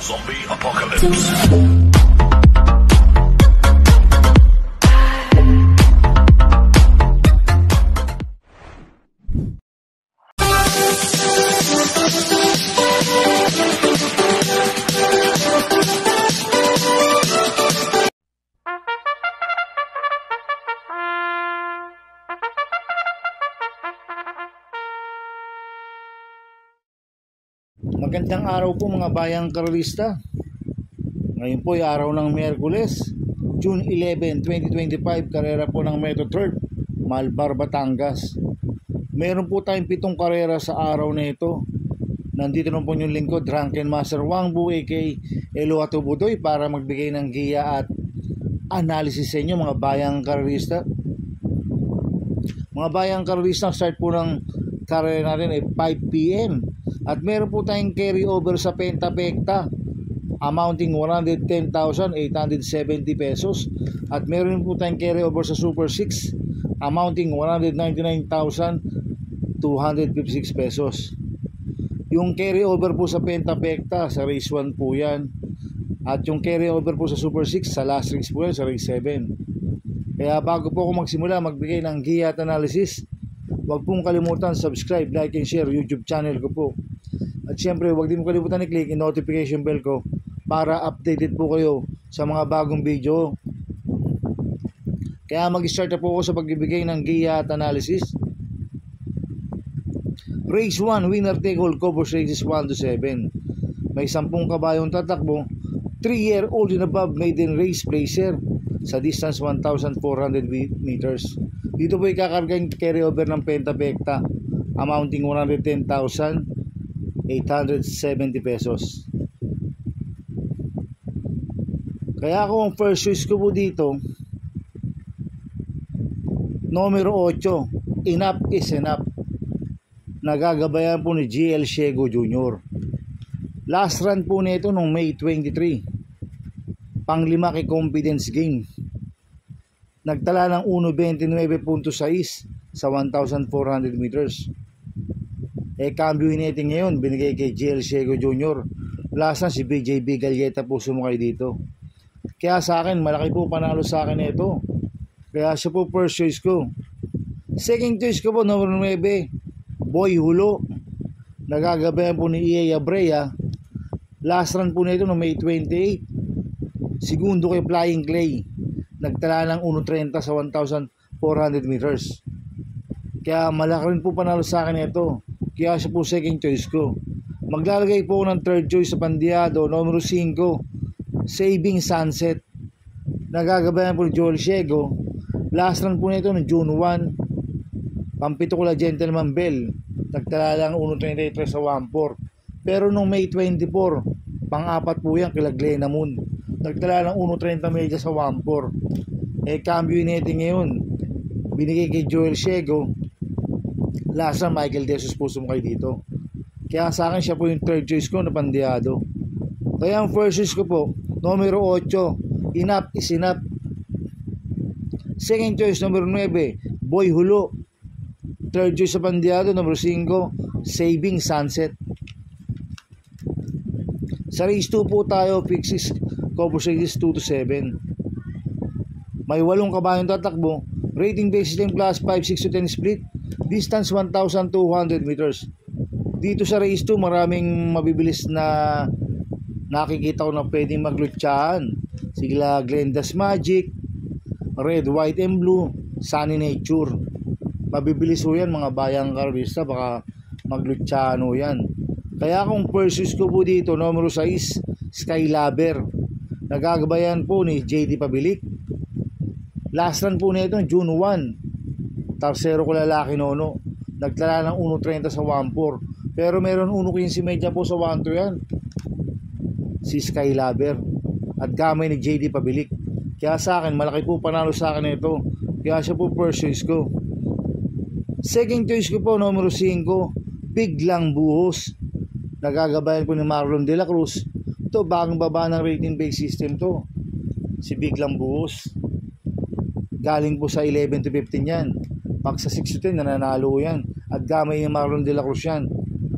Zombie Apocalypse. Magandang araw po mga bayang karalista. Ngayon po ay araw ng Miyerkules, June 11, 2025, karera po ng Metro 3rd, Malbar, Batangas. Meron po tayong 7 karera sa araw na ito. Nandito naman po yung lingkod, Drunken Master Wangbu aka Eloato Budoy para magbigay ng giya at analysis sa inyo mga bayang karalista. Mga bayang karalista, start po ng karera natin ay 5 PM. At meron po tayong carry over sa Penta-Pekta amounting 110,870 pesos. At meron po tayong carry over sa Super 6 amounting 199,256 pesos. Yung carry over po sa Penta-Pekta sa race 1 po yan. At yung carry over po sa Super 6 sa last race po yan sa race 7. Kaya bago po ako magsimula magbigay ng giya at analysis, huwag pong kalimutan subscribe, like and share YouTube channel ko po. At syempre huwag din mo kalimutan i-click yung notification bell ko para updated po kayo sa mga bagong video. Kaya mag-start na po ako sa pagbibigay ng giya at analysis. Race 1, winner take all, covers races 1 to 7. May 10 kabayong tatakbo, 3-year-old and above maiden race placer sa distance 1,400 meters. Dito po ikakarga yung carry over ng Penta-Pekta amounting 110,870 pesos. Kaya ako ang first choice ko po dito, numero 8, Enough is Enough. Nagagabayan po ni GL Shego Jr. Last run po nito noong May 23. Panglima kay Confidence Game. Nagtala ng 1.29.6 sa 1,400 meters. Cambio natin ngayon, binigay kay GL Shego Jr. Last na si BJB Galleta po sumakay dito. Kaya sa akin, malaki po panalo sa akin ito. Kaya siya po first choice ko. Second choice ko po, number 9, Boy Hulo. Nagagabayan po ni EA Abrea. Last run po nito no May 28. Segundo kay Flying Clay. Nagtala ng 1.30 sa 1,400 meters. Kaya malaki rin po panalo sa akin ito. Kaya siya po second choice ko. Maglalagay po ng third choice sa Pandiado, numero 5, Saving Sunset. Nagagabayan po ni Joel Shego. Last run po nito no June 1. Pampito ko la Gentleman Bell. Nagtala lang 1.33 sa 1.4. Pero nung May 24, pang-apat po yan kila Glenna Moon. Nagtala ng 1.30 media sa 1.4. Cambio natin ngayon, binigay kay Joel Shego. Last na Michael De Jesus po sumakay dito. Kaya sa akin siya po yung third choice ko na Pandiado. Kaya ang first choice ko po, numero 8, Enough is Enough. Second choice, numero 9, Boy Hulo. Third choice sa Pandiado, numero 5, Saving Sunset. Sa race 2 po tayo, fixes cover races 2 to 7. May 8 kabayong tatakbo, rating basis 10 plus 5, 6 to 10 split, distance 1,200 meters. Dito sa race 2, maraming mabibilis na nakikita ko na pwedeng maglutsahan. Sila Glenda's Magic, Red, White and Blue, Sunny Nature. Mabibilis ho yan mga bayang karalista, baka maglutsahan ho yan. Kaya kung first choice ko po dito, numero 6, Skylaber. Nagagabayan po ni JD Pabilik. Last run po nito, June 1. Tarsero ko lalaki nono. Nagtala ng 1.30 sa 1.4. Pero meron 1.15 media po sa 1.2 yan. Si Skylaber. At gamay ni JD Pabilik. Kaya sa akin, malaki po panalo sa akin ito. Kaya siya po first choice ko. Second choice ko po, numero 5, Biglang Buhos. Nagagabayan po ni Marlon De La Cruz. Ito, bagong baba ng rating base system to. Si Biglang Buhos. Galing po sa 11 to 15 yan. Pag sa 6 to 10, nananalo yan. At gamay ni Marlon De La Cruz yan.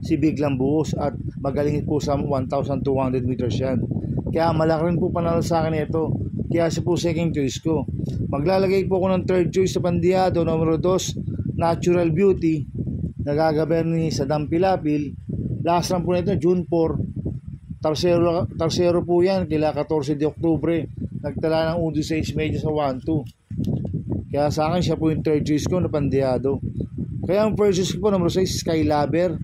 si Biglang Buhos at magaling po sa 1,200 meters yan. Kaya malaki rin po panalo sa akin ito. Kaya siya po second choice ko. Maglalagay po ako ng third choice sa Pandiado, numero 2, Natural Beauty. Nagagabayan ni Sadam Pilapil. Last run po nito, June 4. Tarsero po yan, kila 14 de Oktubre. Nagtala ng 1.6 medyo sa 1-2. Kaya sa akin, siya po yung third choice ko na Pandiado. Kaya ang first choice ko po, numero 6, Skylover.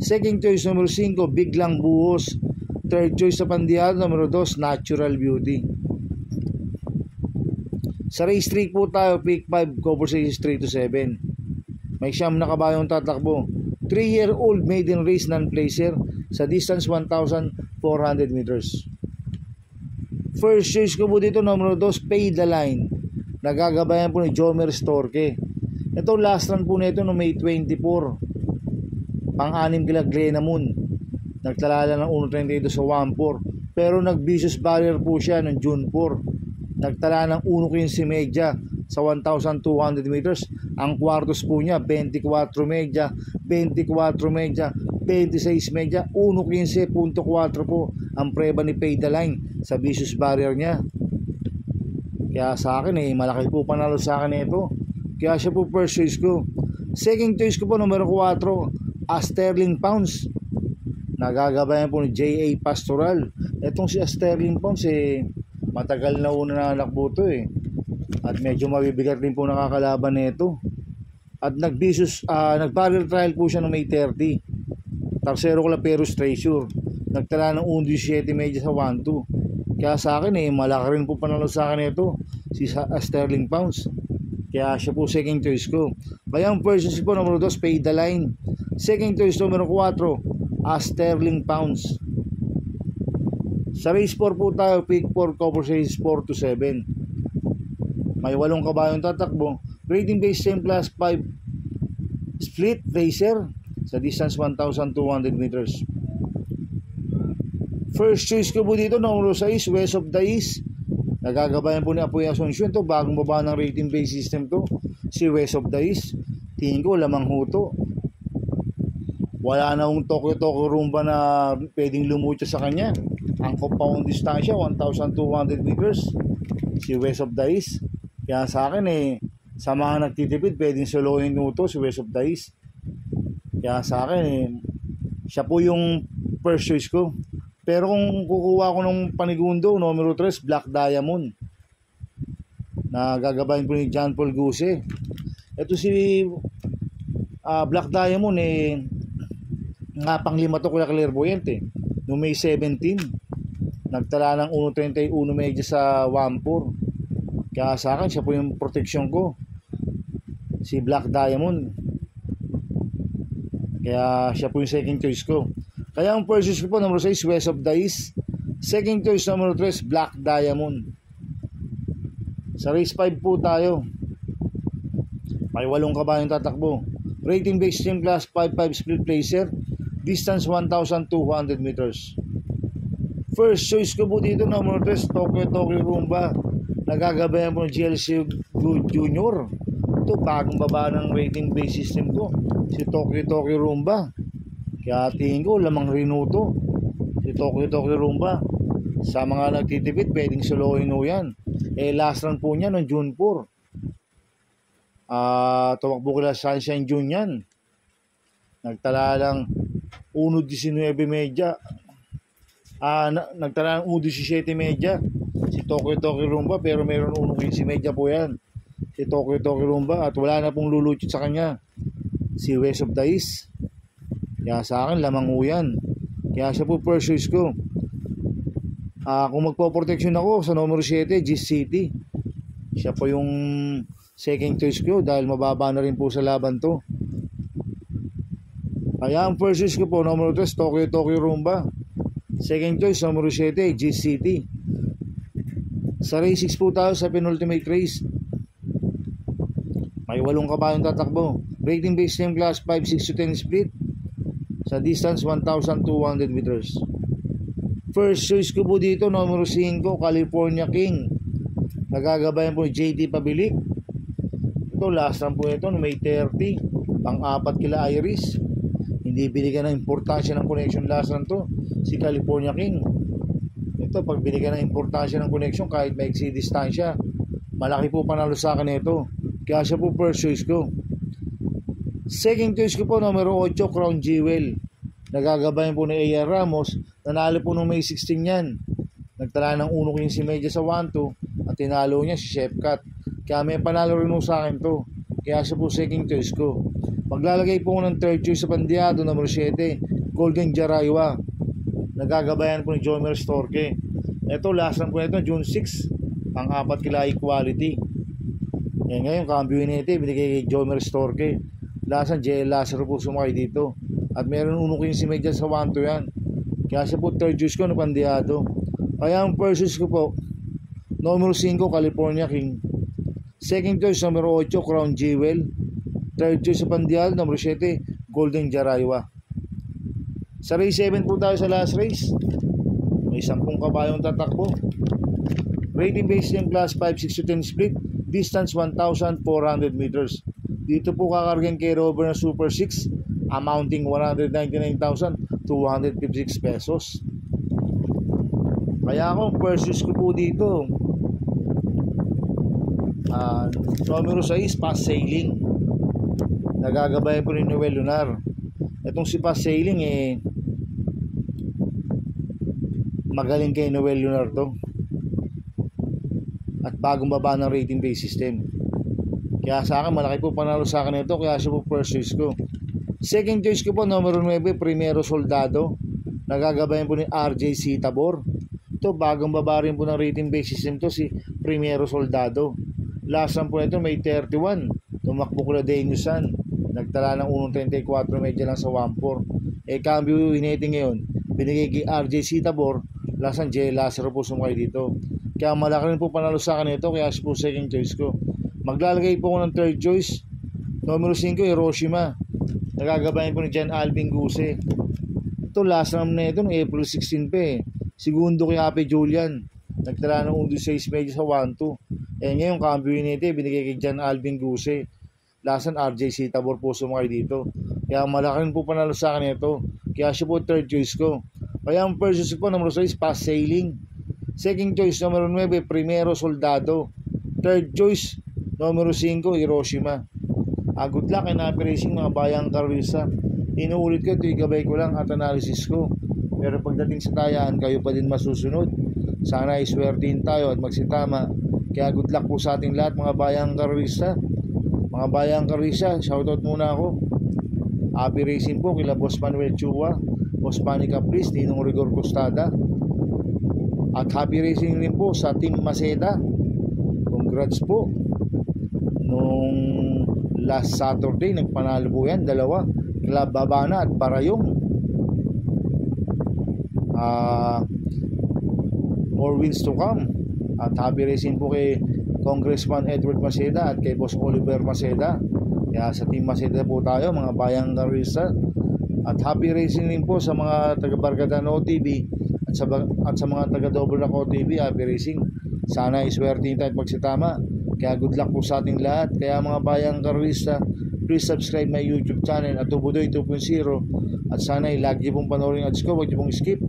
Second choice, numero 5, Biglang Buhos. Third choice sa Pandiado, numero 2, Natural Beauty. Sa race 3 po tayo, pick 5, cover says 3-7. May siyam na kabayong tatakbo. 3-year-old maiden race non-placer sa distance 1,400 meters. First choice ko po dito, numero 2, Pay the Line. Nagagabayan po ni Jomer Storke. Ito last run po nito no May 24. Pang-anim kila Glenna Moon. Nagtalala ng 1.32 sa 1.4. Pero nag-vicious barrier po siya ng June 4. Nagtala ng 1.15 medya sa 1,200 meters. Ang kwartos po niya 24 medya, 24 medya, 26 medya, 1.15.4 po ang preba ni Pay the Line sa vicious barrier niya. Kaya sa akin malaki po panalo sa akin ito. Kaya siya po first choice ko. Second choice ko po numero 4, Sterling Pounds. Nagagabayan po ni J.A. Pastoral. Etong si Sterling Pounds matagal na una na nakbo to at medyo mabibigat din po nakakalaban nito. At nag-barrel trial po siya noong May 30. Tarsero Claperos Treasure. Nagtala ng 1.17 medyo sa 1-2. Kaya sa akin malaki rin po panalo sa akin ito si Sterling Pounds. Kaya siya po second choice ko. Kaya ang first choice po numero 2, Pay the Line. Second choice numero 4, Sterling Pounds. Sa race 4 po tayo, pick 4, cover says 4-7. May 8 kabayong tatakbo. Rating base 10 plus 5 split racer sa distance 1,200 meters. First choice ko po dito, numero 6, West of the East. Nagagabayan po ni Apoy Asuncion to. Bagong baba ng rating base system to. Si West of the East. Tingin ko, lamang huto. Wala na hong Tokyo Rumba na pwedeng lumutya sa kanya. Ang compound distansya 1,200 meters si West of the East. Kaya sa akin sa mga nagtitipid pwedeng solohin nuto si West of the East. Kaya sa akin siya po yung first choice ko. Pero kung kukuha ko ng panigundo, numero 3, Black Diamond. Nagagabayan po ni John Paul Guse. Ito si Black Diamond nga pang-5 to kula Clairvoyant noong May 17. Nagtala ng 1.31 medyo sa 1.4. Kaya sa akin, siya po yung protection ko. Si Black Diamond. Kaya siya po yung second choice ko. Kaya ang first choice ko po, number 6, West of the East. Second choice, number 3, Black Diamond. Sa race 5 po tayo. May 8 kabayong tatakbo. Rating base 10 plus 5-5 split placer. Distance 1,200 meters. First choice ko po dito, number 3, Tokyo Rumba. Nagagabayan po ng GLC Junior. Ito, bagong baba ng rating base system ko. Si Tokyo Rumba. Kaya tingin ko, lamang rinuto. Si Tokyo Rumba. Sa mga nagtitipid, pwedeng solohin o yan. Last run po niya noong June 4. Tumakbo kila Sunshine June yan. Nagtala lang 1.19 medya. Nagtala ng 1.17 medya. Si Tokyo Rumba, pero mayroon 1.15 medya po yan. Si Tokyo Rumba at wala na pong luluchit sa kanya. Si West of the East. Kaya sa akin, lamang ho yan. Kaya siya po first choice ko. Kung magpo-protection ako sa numero 7, Gist City. Siya po yung second choice ko dahil mababa na rin po sa laban to. Kaya ang first choice ko po, numero 3, Tokyo Rumba. Second choice, numero 7, Gist City. Sa race 6 po tayo sa penultimate race. May 8 kabayong tatakbo. Rating base 10 class 5, 6-10 split. Sa distance 1,200 meters. First choice ko po dito, numero 5, California King. Nagagabayan po JT Pabilik. Ito, last run po ito, May 30. Pang-4 kila Iris. Hindi binigyan ng importansya ng connection last run to. Si California King. Ito, pag binigyan ng importansya ng connection, kahit may distansya, malaki po panalo sa akin ito. Kaya siya po first choice ko. Second choice ko po, numero 8, Crown Jewel. Nagagabayan po ni A.R. Ramos. Nanalo po noong May 16 yan. Nagtala ng 1.15 media sa 1-2 at tinalo niya si Chef Cat. Kaya may panalo rin sa akin to. Kaya siya po second choice ko. Maglalagay po ng third choice sa Pandiado, numero 7, Golden Jaraywa. Nagagabayan po ni Jomer Storke. Ito, last run po nito, June 6. Ang 4 kila equality. Ngayon, cambio nito, binigay kay Jomer Storke. Last run, JL Lazaro po sumakay dito. At meron 1.15 media sa 1-2 yan. Kaya siya po third choice ko na Pandiado. Kaya ang first choice ko po, numero 5, California King. Second choice, numero 8, Crown Jewel. Third choice sa Pandial, numero 7, Golden Jaraywa. Sa race 7 po tayo sa last race. May 10 kabayong tatakbo. Rating based yung class 5, 6 to 10 split. Distance 1,400 meters. Dito po kakargan kay Robert na Super 6, amounting 199,256 pesos. Kaya ako, first choice ko po dito, numero 6, Pass Sailing. Nagagabay po ni Noel Lunar. Itong si Pass Sailing magaling kay Noel Lunar to. At bagong baba ng rating base system. Kaya sa akin, malaki po panalo sa akin ito. Kaya siya po first choice ko. Second choice ko po, numero 9, Primero Soldado. Nagagabayan po ni RJ Tabor. Ito, bagong baba rin po ng rating base system to, si Primero Soldado. Last run po nito, May 31. Tumakbo ko na Danielson. Nagtala ng 1.34 medya lang sa 1-4. Cambio hinete ngayon. Binigay kay RJ Tabor. Last run, JL Lazaro po sumakay dito. Kaya malaki rin po panalo sa akin ito. Kaya siya po second choice ko. Maglalagay po ko ng third choice. Numero 5, Hiroshima. Nagagabayan po ni John Alvin Guse. Ito, last run na ito, April 16 pa Segundo kay Happy Julian. Nagtala ng 1.6 medyo sa 1-2. Ngayon, cambio nito, binigay kay John Alvin Guse. Last run, RJ Tabor po sumakay dito. Kaya malaki rin po panalo sa akin ito. Kaya siya po third choice ko. Kaya ang first choice po, numero 6, Pass Sailing. Second choice, numero 9, Primero Soldado. Third choice, numero 5, Hiroshima. Good luck and happy racing mga bayang Carlisa. Inuulit ko, ito igabay ko lang at analysis ko. Pero pagdating sa tayaan, kayo pa din masusunod. Sana iswertihin tayo at magsitama. Kaya good luck po sa ating lahat mga bayang Carlisa. Mga bayang Carlisa, shoutout muna ako. Happy racing po kila Boss Manuel Chua, Boss Manny Caprice, Ninong Rigor Costada. At happy racing rin po sa Team Maceda. Congrats po. Nung last Saturday, nagpanalo po yan, 2. Club Babana at Barayong. More wins to come. At happy racing po kay Congressman Edward Maceda at kay Boss Oliver Maceda. Kaya sa Team Maceda po tayo mga bayang Carlisa. At happy racing rin po sa mga taga Bargadano TV at sa mga taga Double Raco TV. Happy racing. Sana iswertihin tayo at magsitama. Kaya good luck po sa ating lahat. Kaya mga bayang Carlisa, please subscribe my YouTube channel at Tubudoy 2.0. At sana lagi pong panoorin ads ko, huwag niyo pong skip.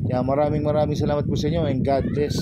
Kaya maraming salamat po sa inyo and God bless.